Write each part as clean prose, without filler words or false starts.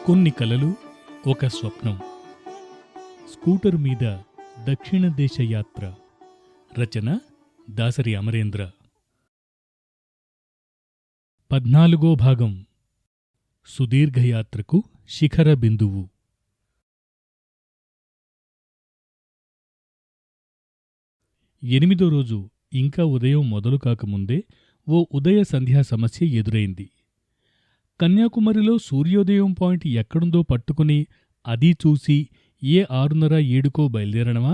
కొన్ని కలలు ఒక స్వప్నం. స్కూటర్ మీద దక్షిణ దేశ యాత్ర. రచన దాసరి అమరేంద్ర. 14వ భాగం. సుదీర్ఘయాత్రకు శిఖర బిందువు. ఎనిమిదో రోజు ఇంకా ఉదయం మొదలు కాకముందే ఓ ఉదయ సంధ్యా సమస్య ఎదురైంది. కన్యాకుమారిలో సూర్యోదయం పాయింట్ ఎక్కడుందో పట్టుకుని అదీ చూసి 6:30-7కో బయలుదేరడమా,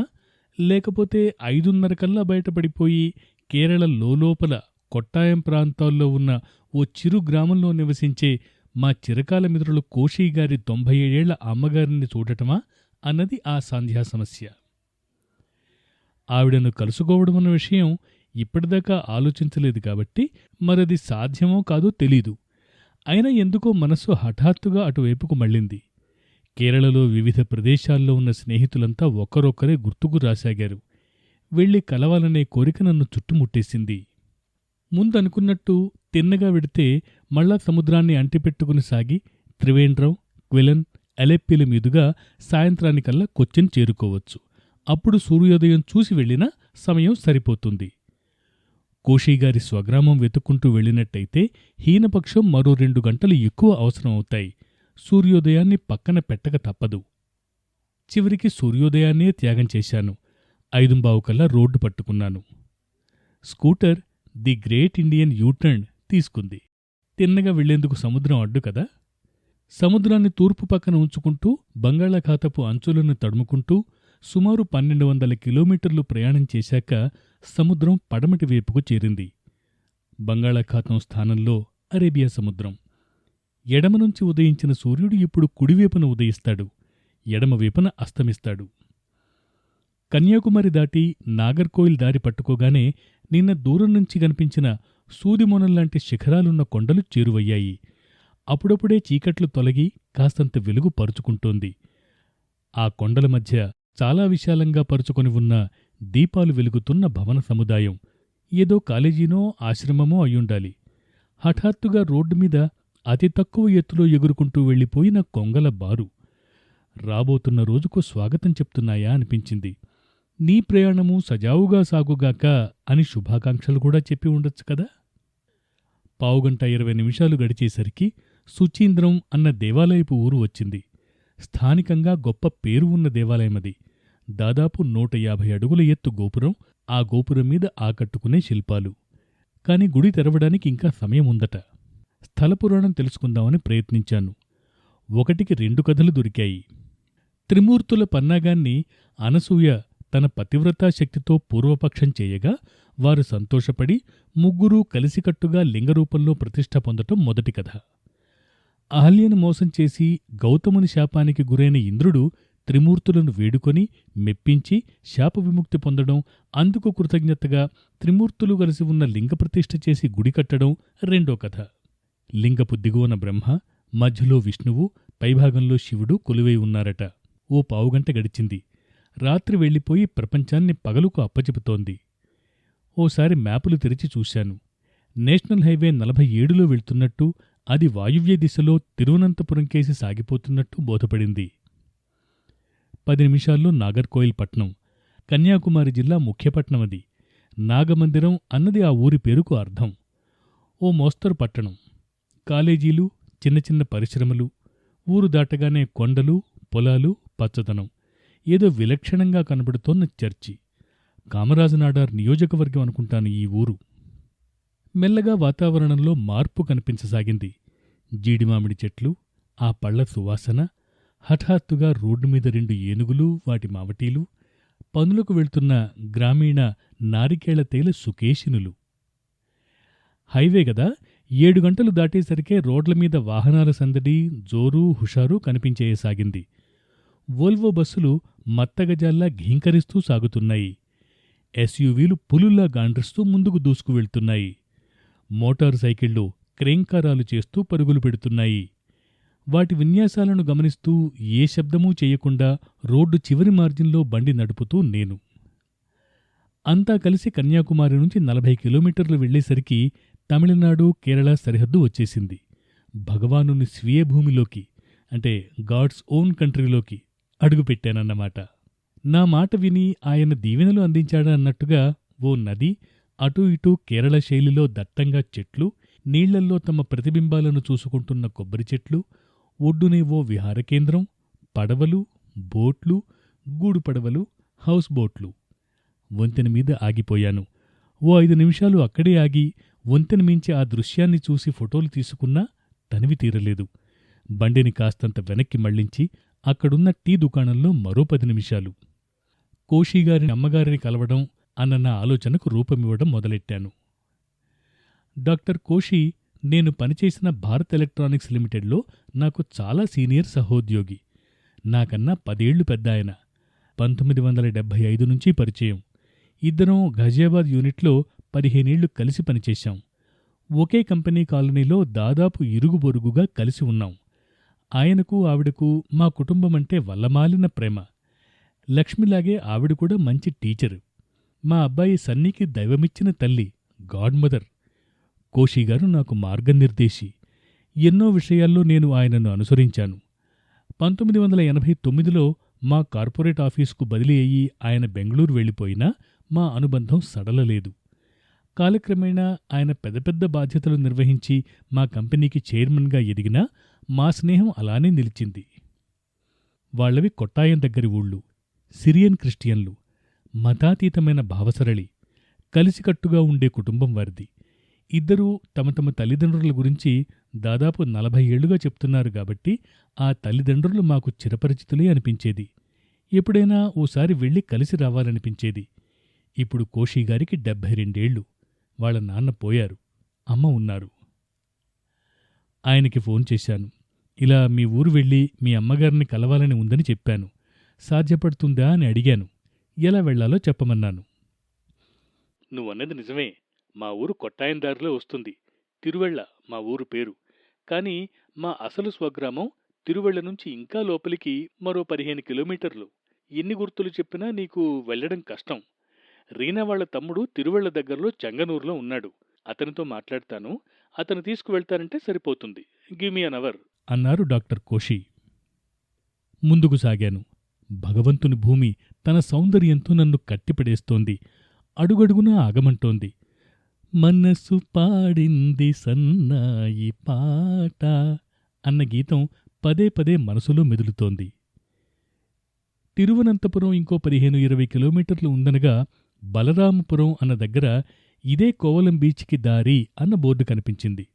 లేకపోతే 5:30 కల్లా బయటపడిపోయి కేరళ లోలోపల కొట్టాయం ప్రాంతాల్లో ఉన్న ఓ చిరు గ్రామంలో నివసించే మా చిరకాల మిత్రులు కోషిగారి 97 ఏళ్ల అమ్మగారిని చూడటమా అన్నది ఆ సంధ్యా సమస్య. ఆవిడను కలుసుకోవడమన్న విషయం ఇప్పటిదాకా ఆలోచించలేదు కాబట్టి మరది సాధ్యమో కాదో తెలీదు. అయినా ఎందుకో మనస్సు హఠాత్తుగా అటువైపుకు మళ్ళింది. కేరళలో వివిధ ప్రదేశాల్లో ఉన్న స్నేహితులంతా ఒకరొక్కరే గుర్తుకు రాసాగారు. వెళ్ళి కలవాలనే కోరిక నన్ను చుట్టుముట్టేసింది. ముందనుకున్నట్టు తిన్నగా వెడితే మళ్ళా సముద్రాన్ని అంటిపెట్టుకుని సాగి త్రివేంద్రం, క్విలన్, అలెప్పిల మీదుగా సాయంత్రానికల్లా కొచ్చిన్ చేరుకోవచ్చు. అప్పుడు సూర్యోదయం చూసి వెళ్ళినా సమయం సరిపోతుంది. కోషిగారి స్వగ్రామం వెతుక్కుంటూ వెళ్ళినట్టయితే హీనపక్షం మరో 2 గంటలు ఎక్కువ అవసరం అవుతాయి. సూర్యోదయాన్ని పక్కన పెట్టక తప్పదు. చివరికి సూర్యోదయాన్నే త్యాగం చేశాను. 5:15 కల్లా రోడ్డు పట్టుకున్నాను. Scooter the great Indian U turn తీసుకుంది. తిన్నగా వెళ్లేందుకు సముద్రం అడ్డు కదా. సముద్రాన్ని తూర్పు పక్కన ఉంచుకుంటూ బంగాళాఖాతపు అంచులను తడుముకుంటూ సుమారు 1200 కిలోమీటర్లు ప్రయాణం చేశాక సముద్రం పడమటి వైపుకు చేరింది. బంగాళాఖాతం స్థానంలో అరేబియా సముద్రం. ఎడమ నుంచి ఉదయించిన సూర్యుడు ఇప్పుడు కుడివైపున ఉదయిస్తాడు, ఎడమవైపున అస్తమిస్తాడు. కన్యాకుమారి దాటి నాగర్కోయిల్ దారి పట్టుకోగానే నిన్న దూరం నుంచి కనిపించిన సూదిమొనల్లాంటి శిఖరాలున్న కొండలు చేరువయ్యాయి. అప్పుడప్పుడే చీకట్లు తొలగి కాస్తంత వెలుగు పరుచుకుంటోంది. ఆ కొండల మధ్య చాలా విశాలంగా పరుచుకొని ఉన్న దీపాలు వెలుగుతున్న భవన సముదాయం. ఏదో కాలేజీనో ఆశ్రమమో అయ్యుండాలి. హఠాత్తుగా రోడ్డుమీద అతి తక్కువ ఎత్తులో ఎగురుకుంటూ వెళ్ళిపోయిన కొంగల బారు. రాబోతున్న రోజుకు స్వాగతం చెప్తున్నాయా అనిపించింది. నీ ప్రయాణము సజావుగా సాగుగాక అని శుభాకాంక్షలు కూడా చెప్పి ఉండొచ్చు కదా. 1:20 నిమిషాలు గడిచేసరికి సుచీంద్రం అన్న దేవాలయపు ఊరు వచ్చింది. స్థానికంగా గొప్ప పేరు ఉన్న దేవాలయమది. దాదాపు 150 అడుగుల ఎత్తు గోపురం, ఆ గోపురం మీద ఆకట్టుకునే శిల్పాలు. కాని గుడి తెరవడానికి ఇంకా సమయం ఉందట. స్థలపురాణం తెలుసుకుందామని ప్రయత్నించాను. 1కి 2 కథలు దొరికాయి. త్రిమూర్తుల పన్నాగాన్ని అనసూయ తన పతివ్రతా శక్తితో పూర్వపక్షం చేయగా వారు సంతోషపడి ముగ్గురూ కలిసికట్టుగా లింగరూపంలో ప్రతిష్ఠ పొందటం మొదటి కథ. అహల్యను మోసం చేసి గౌతముని శాపానికి గురైన ఇంద్రుడు త్రిమూర్తులను వేడుకొని మెప్పించి శాప విముక్తి పొందడం, అందుకు కృతజ్ఞతగా త్రిమూర్తులు కలిసి ఉన్న లింగప్రతిష్ఠ చేసి గుడి కట్టడం రెండో కథ. లింగపు దిగువన బ్రహ్మ, మధ్యలో విష్ణువు, పైభాగంలో శివుడు కొలువై ఉన్నారట. ఓ పావుగంట గడిచింది. రాత్రి వెళ్ళిపోయి ప్రపంచాన్ని పగలుకు అప్పచెపుతోంది. ఓసారి మ్యాపులు తెరిచి చూశాను. నేషనల్ హైవే 47లో వెళ్తున్నట్టు, అది వాయువ్య దిశలో తిరువనంతపురం కేసి సాగిపోతున్నట్టు బోధపడింది. 10 నిమిషాల్లో నాగర్కోయిల్ పట్నం. కన్యాకుమారి జిల్లా ముఖ్యపట్నమది. నాగమందిరం అన్నది ఆ ఊరి పేరుకు అర్థం. ఓ మోస్తరు పట్టణం. కాలేజీలు, చిన్న చిన్న పరిశ్రమలు. ఊరు దాటగానే కొండలు, పొలాలు, పచ్చదనం. ఏదో విలక్షణంగా కనబడుతోన్న చర్చి. కామరాజనాడార్ నియోజకవర్గం అనుకుంటాను ఈ ఊరు. మెల్లగా వాతావరణంలో మార్పు కనిపించసాగింది. జీడిమామిడి చెట్లు, ఆ పళ్ల సువాసన. హఠాత్తుగా రోడ్డు మీద 2 ఏనుగులు, వాటి మావటీలు, పనులకు వెళ్తున్న గ్రామీణ నారికేళ్ల తేల సుకేషినులు. హైవే గదా, 7 గంటలు దాటేసరికే రోడ్లమీద వాహనాల సందడి, జోరు, హుషారు కనిపించేయసాగింది. వోల్వో బస్సులు మత్తగజాల్లా ఘీంకరిస్తూ సాగుతున్నాయి. ఎస్యూవీలు పులుల్లా గాండ్రిస్తూ ముందుకు దూసుకు వెళ్తున్నాయి. మోటారు సైకిళ్లు క్రేంకారాలు చేస్తూ పరుగులు పెడుతున్నాయి. వాటి విన్యాసాలను గమనిస్తూ ఏ శబ్దమూ చెయ్యకుండా రోడ్డు చివరి మార్జిన్లో బండి నడుపుతూ నేను. అంతా కలిసి కన్యాకుమారి నుంచి 40 కిలోమీటర్లు వెళ్లేసరికి తమిళనాడు, కేరళ సరిహద్దు వచ్చేసింది. భగవానుని స్వీయ భూమిలోకి, అంటే గాడ్స్ ఓన్ కంట్రీలోకి అడుగుపెట్టానన్నమాట. నా మాట విని ఆయన దీవెనలు అందించాడన్నట్టుగా ఓ నది, అటూ ఇటూ కేరళ శైలిలో దట్టంగా చెట్లు, నీళ్లల్లో తమ ప్రతిబింబాలను చూసుకుంటున్న కొబ్బరి చెట్లు, ఒడ్డునే ఓ విహార కేంద్రం, పడవలు, బోట్లు, గూడు పడవలు, హౌస్ బోట్లు. వంతెన మీద ఆగిపోయాను. ఓ 5 నిమిషాలు అక్కడే ఆగి వంతెన మించి ఆ దృశ్యాన్ని చూసి ఫోటోలు తీసుకున్నా తనివి తీరలేదు. బండిని కాస్తంత వెనక్కి మళ్లించి అక్కడున్న టీ దుకాణంలో మరో 10 నిమిషాలు. కోషిగారి అమ్మగారిని కలవడం అన్న నా ఆలోచనకు రూపమివ్వడం మొదలెట్టాను. డాక్టర్ కోషి నేను పనిచేసిన భారత్ ఎలక్ట్రానిక్స్ లిమిటెడ్లో నాకు చాలా సీనియర్ సహోద్యోగి. నాకన్నా 10 ఏళ్లు పెద్దాయన. 1975 నుంచి పరిచయం. ఇద్దరం ఘజియాబాద్ యూనిట్లో 15 ఏళ్లు కలిసి పనిచేశాం. ఒకే కంపెనీ కాలనీలో దాదాపు ఇరుగుబొరుగుగా కలిసి ఉన్నాం. ఆయనకు ఆవిడకు మా కుటుంబమంటే వల్లమాలిన ప్రేమ. లక్ష్మిలాగే ఆవిడ కూడా మంచి టీచరు. మా అబ్బాయి సన్నీకి దైవమిచ్చిన తల్లి, గాడ్ మదర్. కోషిగారు నాకు మార్గనిర్దేశి. ఎన్నో విషయాల్లో నేను ఆయనను అనుసరించాను. 1989లో మా కార్పొరేట్ ఆఫీసుకు బదిలీ అయ్యి ఆయన బెంగళూరు వెళ్ళిపోయినా మా అనుబంధం సడలలేదు. కాలక్రమేణా ఆయన పెద్ద పెద్ద బాధ్యతలు నిర్వహించి మా కంపెనీకి చైర్మన్గా ఎదిగినా మా స్నేహం అలానే నిలిచింది. వాళ్లవి కొట్టాయం దగ్గరి ఊళ్ళు. సిరియన్ క్రిస్టియన్లు. మతాతీతమైన భావసరళి. కలిసికట్టుగా ఉండే కుటుంబం వారిది. ఇద్దరూ తమ తమ తల్లిదండ్రుల గురించి దాదాపు 40 ఏళ్లుగా చెప్తున్నారు కాబట్టి ఆ తల్లిదండ్రులు మాకు చిరపరిచితులే అనిపించేది. ఎప్పుడైనా ఓసారి వెళ్ళి కలిసి రావాలనిపించేది. ఇప్పుడు కోషిగారికి 72 ఏళ్లు. వాళ్ల నాన్న పోయారు. అమ్మ ఉన్నారు. ఆయనకి ఫోన్ చేశాను. ఇలా మీ ఊరు వెళ్ళి మీ అమ్మగారిని కలవాలని ఉందని చెప్పాను. సాధ్యపడుతుందా అని అడిగాను. ఎలా వెళ్లాలో చెప్పమన్నాను. నువ్వన్నది నిజమే. మా ఊరు కొట్టాయందారిలో వస్తుంది. తిరువెళ్ళ మా ఊరు పేరు. కాని మా అసలు స్వగ్రామం తిరువెళ్ళ నుంచి ఇంకా లోపలికి మరో 15 కిలోమీటర్లు. ఎన్ని గుర్తులు చెప్పినా నీకు వెళ్లడం కష్టం. రీనా వాళ్ల తమ్ముడు తిరువెళ్ళ దగ్గరలో చెంగనూరులో ఉన్నాడు. అతనితో మాట్లాడతాను. అతను తీసుకువెళ్తారంటే సరిపోతుంది. గివ్ మీ అన్ అవర్ అన్నారు డాక్టర్ కోషి. ముందుకు సాగాను. భగవంతుని భూమి తన సౌందర్యంతో నన్ను కట్టిపడేస్తోంది. అడుగడుగునా ఆగమంటోంది. మనసు పాడింది సన్నాయి పాట అన్న గీతం పదే పదే మనసులో మెదులుతోంది. తిరువనంతపురం ఇంకో 15-20 కిలోమీటర్లు ఉందనగా బలరామపురం అన్న దగ్గర ఇదే కోవలం బీచ్కి దారి అన్న బోర్డు కనిపించింది.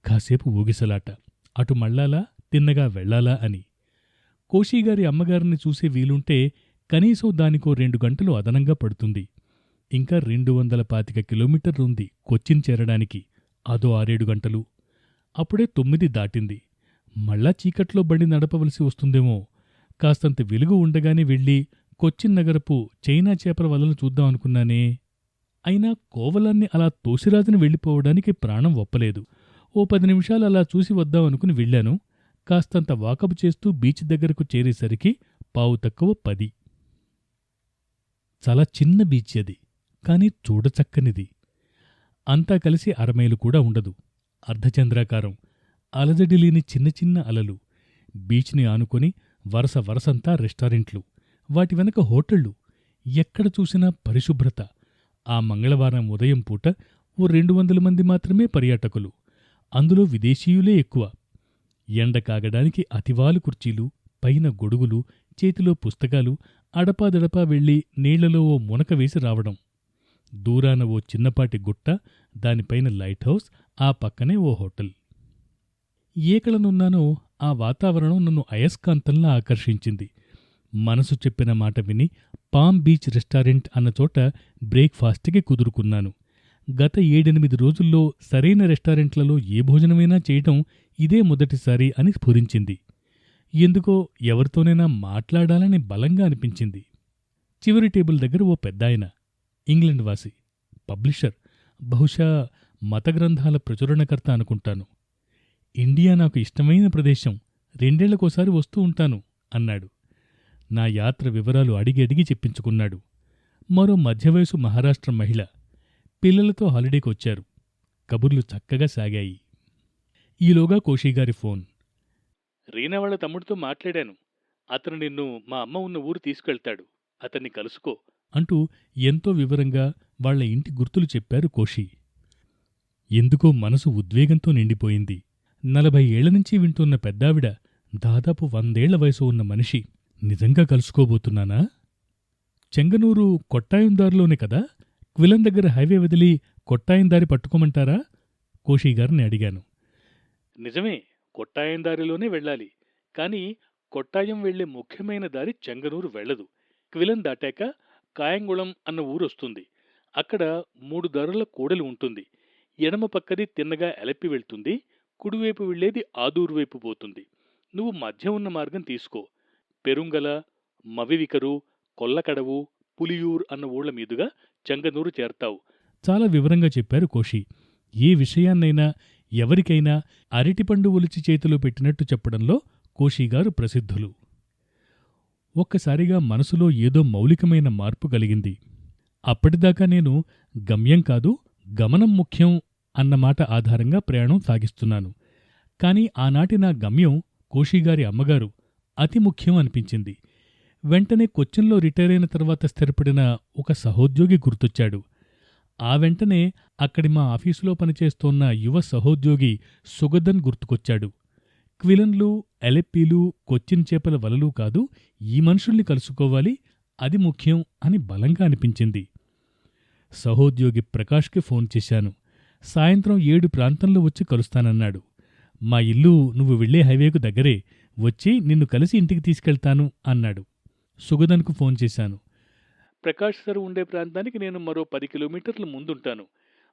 కాసేపు ఊగిసలాట. అటు మళ్ళాలా, తిన్నగా వెళ్లాలా అని. కోషిగారి అమ్మగారిని చూసే వీలుంటే కనీసం దానికో 2 గంటలు అదనంగా పడుతుంది. ఇంకా 225 కిలోమీటర్లుంది కొచ్చిన్ చేరడానికి. అదో 6-7 గంటలు. అప్పుడే 9 దాటింది. మళ్ళా చీకట్లో బండి నడపవలసి వస్తుందేమో. కాస్తంత వెలుగు ఉండగానే వెళ్ళి కొచ్చిన్ నగరపు చైనా చేపల వలలు చూద్దామనుకున్నానే. అయినా కోవలాన్ని అలా తోసిరాజుని వెళ్ళిపోవడానికి ప్రాణం ఒప్పలేదు. ఓ 10 నిమిషాలు అలా చూసి వద్దామనుకుని వెళ్ళాను. కాస్తంత వాకపు చేస్తూ బీచ్ దగ్గరకు చేరేసరికి 9:15. చాలా చిన్న బీచ్ అది. కాని చూడచక్కనిది. అంతా కలిసి 1/2 మైలు కూడా ఉండదు. అర్ధచంద్రాకారం. అలజడి లేని చిన్న చిన్న అలలు. బీచ్ని ఆనుకొని వరస వరసంతా రెస్టారెంట్లు. వాటి వెనక హోటళ్లు. ఎక్కడ చూసినా పరిశుభ్రత. ఆ మంగళవారం ఉదయం పూట ఓ 200 మంది మాత్రమే పర్యాటకులు. అందులో విదేశీయులే ఎక్కువ. ఎండ కాగడానికి అతివాలు కుర్చీలు, పైన గొడుగులు, చేతిలో పుస్తకాలు, అడపాదడపా వెళ్లి నీళ్లలో ఓ మునక వేసి రావడం. దూరాన ఓ చిన్నపాటి గుట్ట, దానిపైన లైట్ హౌస్, ఆ పక్కనే ఓ హోటల్. ఏకళనున్నానో ఆ వాతావరణం నన్ను అయస్కాంతంలా ఆకర్షించింది. మనసు చెప్పిన మాట విని పామ్ బీచ్ రెస్టారెంట్ అన్న చోట బ్రేక్ఫాస్ట్కి కుదురుకున్నాను. గత 7-8 రోజుల్లో సరైన రెస్టారెంట్లలో ఏ భోజనమైనా చేయటం ఇదే మొదటిసారి అని స్ఫురించింది. ఎందుకో ఎవరితోనైనా మాట్లాడాలని బలంగా అనిపించింది. చివరి టేబుల్ దగ్గర ఓ పెద్దాయన, ఇంగ్లండ్ వాసి, పబ్లిషర్, బహుశా మతగ్రంథాల ప్రచురణకర్త అనుకుంటాను. ఇండియా నాకు ఇష్టమైన ప్రదేశం. 2 ఏళ్లకోసారి వస్తూ ఉంటాను అన్నాడు. నా యాత్ర వివరాలు అడిగి అడిగి చెప్పించుకున్నాడు. మరో మధ్యవయసు మహారాష్ట్ర మహిళ. పిల్లలతో హాలిడేకొచ్చారు. కబుర్లు చక్కగా సాగాయి. ఈలోగా కోషిగారి ఫోన్. రీనా వాళ్ళ తమ్ముడితో మాట్లాడాను. అతను నిన్ను మా అమ్మ ఉన్న ఊరు తీసుకెళ్తాడు. అతన్ని కలుసుకో అంటూ ఎంతో వివరంగా వాళ్ళ ఇంటి గుర్తులు చెప్పారు కోషి. ఎందుకో మనసు ఉద్వేగంతో నిండిపోయింది. 40 ఏళ్ల నుంచి వింటున్న పెద్దావిడ, దాదాపు 100 ఏళ్ల వయసు ఉన్న మనిషి, నిజంగా కలుసుకోబోతున్నానా? చెంగనూరు కొట్టాయందారిలోనే కదా? క్విలన్ దగ్గర హైవే వదిలి కొట్టాయందారి పట్టుకోమంటారా? కోషిగారిని అడిగాను. నిజమే, కొట్టాయందారిలోనే వెళ్ళాలి. కాని కొట్టాయం వెళ్లే ముఖ్యమైన దారి చెంగనూరు వెళ్ళదు. క్విలన్ దాటాక కాయంగుళం అన్న ఊరొస్తుంది. అక్కడ 3 దారుల కూడలి ఉంటుంది. ఎడమ పక్కది తిన్నగా ఎలప్పి వెళ్తుంది. కుడివైపు వెళ్లేది ఆదూరు వైపు పోతుంది. నువ్వు మధ్య ఉన్న మార్గం తీసుకో. పెరుంగల, మవివికరు, కొల్లకడవు, పులియూర్ అన్న ఊళ్ల మీదుగా చెంగనూరు చేరతావు. చాలా వివరంగా చెప్పారు కోషి. ఏ విషయాన్నైనా ఎవరికైనా అరటిపండు ఒలిచి చేతిలో పెట్టినట్టు చెప్పడంలో కోషిగారు ప్రసిద్ధులు. ఒక్కసారిగా మనసులో ఏదో మౌలికమైన మార్పు కలిగింది. అప్పటిదాకా నేను గమ్యం కాదు, గమనం ముఖ్యం అన్నమాట ఆధారంగా ప్రయాణం సాగిస్తున్నాను. కాని ఆనాటి నా గమ్యం కోషిగారి అమ్మగారు అతి ముఖ్యం అనిపించింది. వెంటనే కొచ్చిన్లో రిటైరైన తర్వాత స్థిరపడిన ఒక సహోద్యోగి గుర్తొచ్చాడు. ఆ వెంటనే అక్కడి మా ఆఫీసులో పనిచేస్తోన్న యువ సహోద్యోగి సుగదన్ గుర్తుకొచ్చాడు. క్విలన్లు, ఎలెప్పీలు, కొచ్చిన్ చేపల వలలు కాదు, ఈ మనుషుల్ని కలుసుకోవాలి, అది ముఖ్యం అని బలంగా అనిపించింది. సహోద్యోగి ప్రకాష్కి ఫోన్ చేశాను. సాయంత్రం 7 ప్రాంతంలో వచ్చి కలుస్తానన్నాడు. మా ఇల్లు నువ్వు వెళ్లే హైవేకు దగ్గరే, వచ్చి నిన్ను కలిసి ఇంటికి తీసుకెళ్తాను అన్నాడు. సుగదన్కు ఫోన్ చేశాను. ప్రకాష్ సార్ ఉండే ప్రాంతానికి నేను మరో 10 కిలోమీటర్ల ముందుంటాను.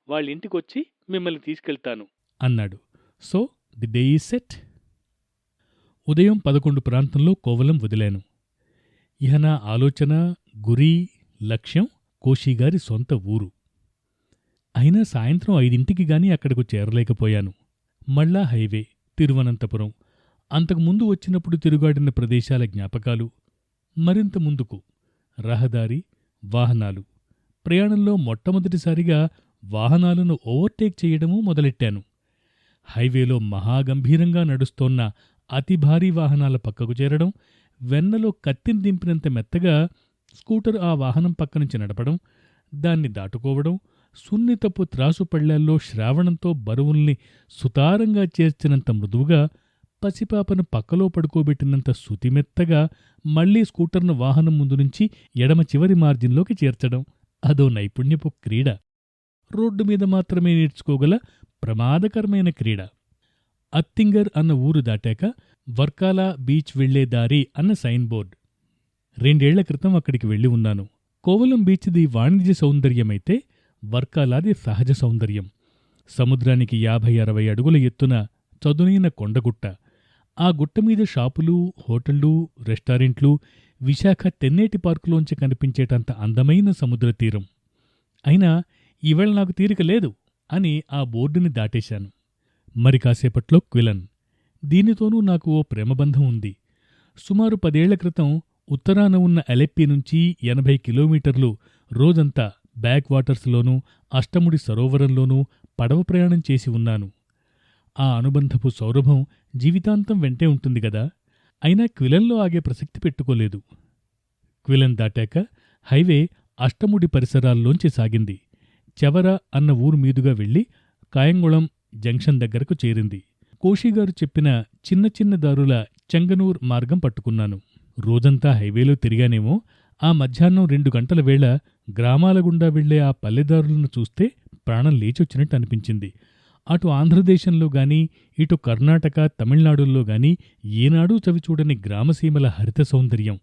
వాళ్ళింటికొచ్చి మిమ్మల్ని తీసుకెళ్తాను అన్నాడు. So the day is set. ఉదయం 11 ప్రాంతంలో కోవలం వదిలాను. ఇహ నా ఆలోచన, గురి, లక్ష్యం కోషిగారి సొంత ఊరు. అయినా సాయంత్రం 5ంటికి గాని అక్కడకు చేరలేకపోయాను. మళ్ళా హైవే, తిరువనంతపురం, అంతకుముందు వచ్చినప్పుడు తిరుగాడిన ప్రదేశాల జ్ఞాపకాలు, మరింత ముందుకు రహదారి, వాహనాలు. ప్రయాణంలో మొట్టమొదటిసారిగా వాహనాలను ఓవర్టేక్ చేయడమూ మొదలెట్టాను. హైవేలో మహాగంభీరంగా నడుస్తోన్న అతి భారీ వాహనాల పక్కకు చేరడం, వెన్నలో కత్తిని దింపినంత మెత్తగా స్కూటర్ ఆ వాహనం పక్కనుంచి నడపడం, దాన్ని దాటుకోవడం, సున్నితపు త్రాసు పళ్లెల్లో శ్రావణంతో బరువుల్ని సుతారంగా చేర్చినంత మృదువుగా, పసిపాపను పక్కలో పడుకోబెట్టినంత సుతిమెత్తగా మళ్లీ స్కూటర్ను వాహనం ముందు నుంచి ఎడమ చివరి మార్జిన్లోకి చేర్చడం అదో నైపుణ్యపు క్రీడ. రోడ్డు మీద మాత్రమే నేర్చుకోగల ప్రమాదకరమైన క్రీడ. అత్తింగర్ అన్న ఊరు దాటాక వర్కాలా బీచ్ వెళ్లే దారి అన్న సైన్ బోర్డ్. 2 ఏళ్ల క్రితం అక్కడికి వెళ్లి ఉన్నాను. కోవలం బీచ్ది వాణిజ్య సౌందర్యమైతే వర్కాలాది సహజ సౌందర్యం. సముద్రానికి 50-60 అడుగుల ఎత్తున చదునైన కొండగుట్ట. ఆ గుట్టమీద షాపులు, హోటళ్లు, రెస్టారెంట్లు, విశాఖ తెన్నేటి పార్కులోంచి కనిపించేటంత అందమైన సముద్రతీరం. అయినా ఈవేళ నాకు తీరిక లేదు అని ఆ బోర్డుని దాటేశాను. మరి కాసేపట్లో క్విలన్. దీనితోనూ నాకు ఓ ప్రేమబంధం ఉంది. సుమారు 10 ఏళ్ల క్రితం ఉత్తరాన ఉన్న అలెప్పీ నుంచి 80 కిలోమీటర్లు రోజంతా బ్యాక్ వాటర్స్లోనూ, అష్టముడి సరోవరంలోనూ పడవ ప్రయాణం చేసి ఉన్నాను. ఆ అనుబంధపు సౌరభం జీవితాంతం వెంటే ఉంటుంది గదా. అయినా క్విలన్లో ఆగే ప్రసక్తి పెట్టుకోలేదు. క్విలన్ దాటాక హైవే అష్టముడి పరిసరాల్లోంచి సాగింది. చెవర అన్న ఊరు మీదుగా వెళ్లి కాయంగుళం జంక్షన్ దగ్గరకు చేరింది. కోషిగారు చెప్పిన చిన్న చిన్న దారుల చెంగనూర్ మార్గం పట్టుకున్నాను. రోజంతా హైవేలో తిరిగానేమో, ఆ మధ్యాహ్నం 2 గంటల వేళ గ్రామాల గుండా వెళ్లే ఆ పల్లెదారులను చూస్తే ప్రాణం లేచొచ్చినట్టు అనిపించింది. అటు ఆంధ్రదేశంలో గాని, ఇటు కర్ణాటక, తమిళనాడుల్లో గాని ఏనాడూ చవిచూడని గ్రామసీమల హరిత సౌందర్యం.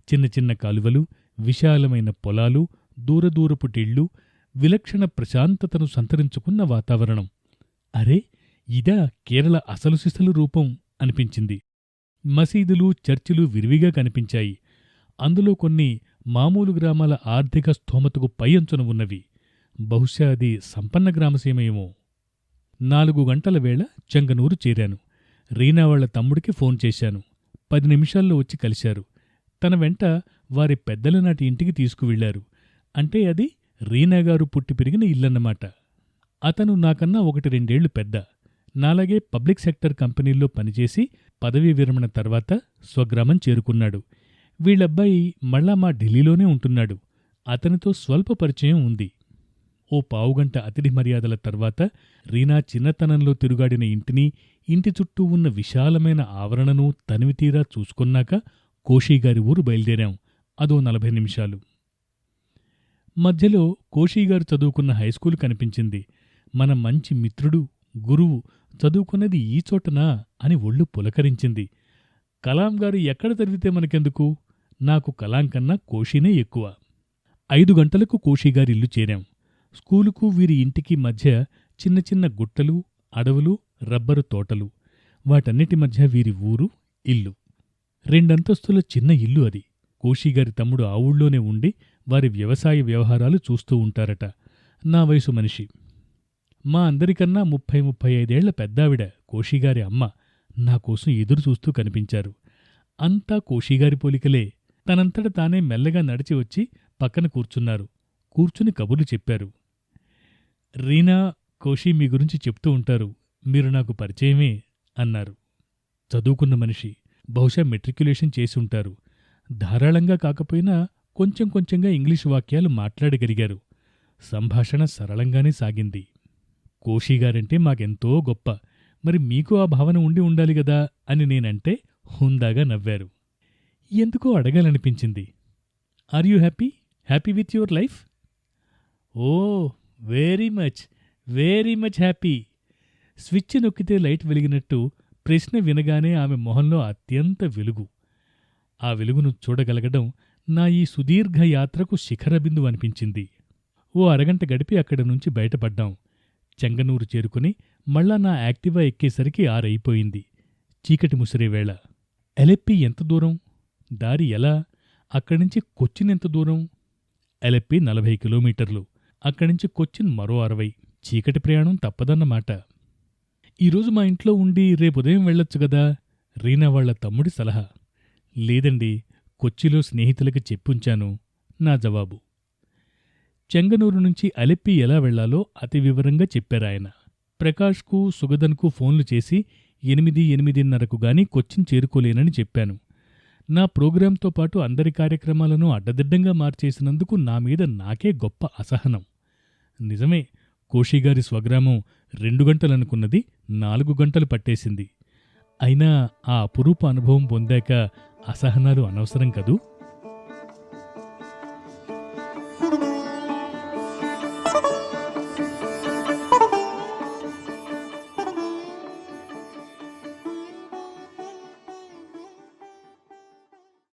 చిన్న చిన్న కాలువలు, విశాలమైన పొలాలు, దూరదూరపు టిళ్లు, విలక్షణ ప్రశాంతతను సంతరించుకున్న వాతావరణం. అరే, ఇదా కేరళ అసలు సిసలు రూపం అనిపించింది. మసీదులు, చర్చిలు విరివిగా కనిపించాయి. అందులో కొన్ని మామూలు గ్రామాల ఆర్థిక స్థోమతకు పై అంచున ఉన్నవి. బహుశా అది సంపన్న గ్రామసీమయేమో. 4 గంటల వేళ చెంగనూరు చేరాను. రీనా వాళ్ల తమ్ముడికి ఫోన్ చేశాను. 10 నిమిషాల్లో వచ్చి కలిశారు. తన వెంట వారి పెద్దలనాటి ఇంటికి తీసుకువెళ్లారు. అంటే అది రీనాగారు పుట్టి పెరిగిన ఇల్లన్నమాట. అతను నాకన్నా 1-2 ఏళ్లు పెద్ద. నాలాగే పబ్లిక్ సెక్టర్ కంపెనీల్లో పనిచేసి పదవీ విరమణ తర్వాత స్వగ్రామం చేరుకున్నాడు. వీళ్ళబ్బాయి మళ్ళా మా ఢిల్లీలోనే ఉంటున్నాడు. అతనితో స్వల్ప పరిచయం ఉంది. ఓ పావుగంట అతిథి మర్యాదల తర్వాత రీనా చిన్నతనంలో తిరుగాడిన ఇంటిని, ఇంటి చుట్టూ ఉన్న విశాలమైన ఆవరణను తనివితీరా చూసుకున్నాక కోషీగారి ఊరు బయలుదేరాం. అదో 40 నిమిషాలు. మధ్యలో కోషీగారు చదువుకున్న హైస్కూలు కనిపించింది. మన మంచి మిత్రుడు, గురువు చదువుకున్నది ఈ చోటనా అని ఒళ్ళు పులకరించింది. కలాం గారు ఎక్కడ చదివితే మనకెందుకు? నాకు కలాం కన్నా కోషీనే ఎక్కువ. 5 గంటలకు కోషీగారి ఇల్లు చేరాం. స్కూలుకు వీరి ఇంటికి మధ్య చిన్న చిన్న గుట్టలు, అడవులు, రబ్బరు తోటలు. వాటన్నిటి మధ్య వీరి ఊరు, ఇల్లు. 2 అంతస్తుల చిన్న ఇల్లు అది. కోషీగారి తమ్ముడు ఆ ఊళ్ళోనే ఉండి వారి వ్యవసాయ వ్యవహారాలు చూస్తూ ఉంటారట. నా వయసు మనిషి. మా అందరికన్నా 30-35 ఏళ్ల పెద్దావిడ కోషీగారి అమ్మ నాకోసం ఎదురు చూస్తూ కనిపించారు. అంతా కోషీగారి పోలికలే. తనంతట తానే మెల్లగా నడిచి వచ్చి పక్కన కూర్చున్నారు. కూర్చుని కబుర్లు చెప్పారు. రీనా, కోషీ మీ గురించి చెప్తూ ఉంటారు. మీరు నాకు పరిచయమే అన్నారు. చదువుకున్న మనిషి. బహుశా మెట్రిక్యులేషన్ చేసుంటారు. ధారాళంగా కాకపోయినా కొంచెం కొంచెంగా ఇంగ్లీషు వాక్యాలు మాట్లాడగలిగారు. సంభాషణ సరళంగానే సాగింది. కోషీగారంటే మాకెంతో గొప్ప. మరి మీకు ఆ భావన ఉండి ఉండాలి గదా అని నేనంటే హుందాగా నవ్వారు. ఎందుకో అడగాలనిపించింది. Are you happy? Happy with your life? Oh, very much happy. Switch నొక్కితే లైట్ వెలిగినట్టు ప్రశ్న వినగానే ఆమె మొహంలో అత్యంత వెలుగు. ఆ వెలుగును చూడగలగడం నా ఈ సుదీర్ఘ యాత్రకు శిఖరబిందు అనిపించింది. ఓ అరగంట గడిపి అక్కడి నుంచి బయటపడ్డాం. చెంగనూరు చేరుకుని మళ్ళా నా యాక్టివా ఎక్కేసరికి 6 అయిపోయింది. చీకటి ముసిరేవేళ. ఎలెప్పి ఎంత దూరం? దారి ఎలా? అక్కడ్నుంచి కొచ్చిన్ ఎంత దూరం? ఎలెప్పి 40 కిలోమీటర్లు. అక్కడ్నుంచి కొచ్చిన్ మరో 60. చీకటి ప్రయాణం తప్పదన్నమాట. ఈరోజు మా ఇంట్లో ఉండి రేపుదయం వెళ్ళొచ్చు గదా? రీనా వాళ్ల తమ్ముడి సలహా. లేదండి, కొచ్చిలో స్నేహితులకి చెప్పుంచాను నా జవాబు. చెంగనూరు నుంచి అలెప్పి ఎలా వెళ్లాలో అతి వివరంగా చెప్పారాయన. ప్రకాష్కు, సుగదన్కు ఫోన్లు చేసి 8-8:30కు గాని కొచ్చిన్ చేరుకోలేనని చెప్పాను. నా ప్రోగ్రాంతో పాటు అందరి కార్యక్రమాలను అడ్డదిడ్డంగా మార్చేసినందుకు నామీద నాకే గొప్ప అసహనం. నిజమే, కోషీగారి స్వగ్రామం 2 గంటలనుకున్నది 4 గంటలు పట్టేసింది. అయినా ఆ అపురూప అనుభవం పొందాక అసహనాలు అనవసరం కదూ.